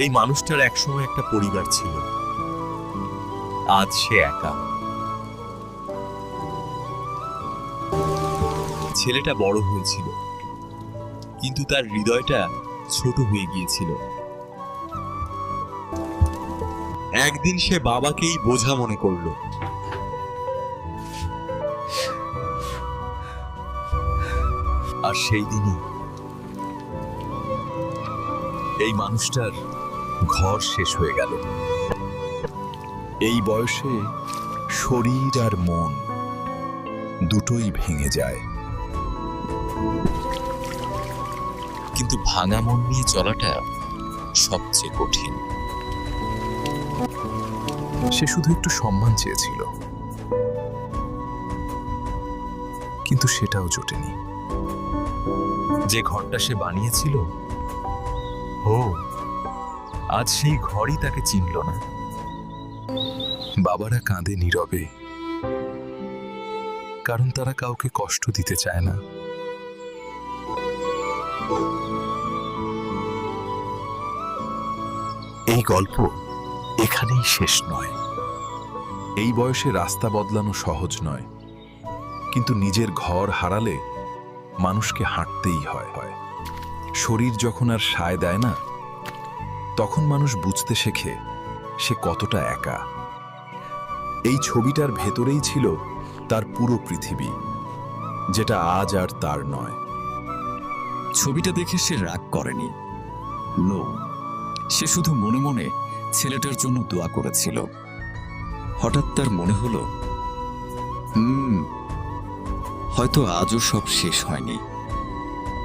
এই মানুষটার একসময় একটা পরিবার ছিল, আজ সে একা। ছেলেটা বড় হয়েছিল, কিন্তু তার হৃদয়টা ছোট হয়ে গিয়েছিল। একদিন সে বাবাকেই বোঝা মনে করলো। আর সেই দিনই এই মানুষটার ঘর শেষ হয়ে গেল। এই বয়সে শরীর আর মন দুটোই ভেঙে যায়। কিন্তু ভাঙা মন নিয়ে চলাটা সবচেয়ে কঠিন। সে শুধু একটু সম্মান চেয়েছিল, কিন্তু সেটাও জোটেনি। যে ঘরটা সে বানিয়েছিল, আজ সেই ঘরই তাকে চিনল না। বাবারা কাঁদে নীরবে, কারণ তারা কাউকে কষ্ট দিতে চায় না। এই গল্প এখানেই শেষ নয়। এই বয়সে রাস্তা বদলানো সহজ নয়, কিন্তু নিজের ঘর হারালে মানুষকে হাঁটতেই হয়। শরীর যখন আর সায় দেয় না, তখন মানুষ বুঝতে শেখে সে কতটা একা। এই ছবিটার ভেতরেই ছিল তার পুরো পৃথিবী, যেটা আজ আর তার নয়। ছবিটা দেখে সে রাগ করেনি, সে শুধু মনে মনে ছেলেটার জন্য দোয়া করেছিল। হঠাৎ তার মনে হলো, হয়তো আজও সব শেষ হয়নি।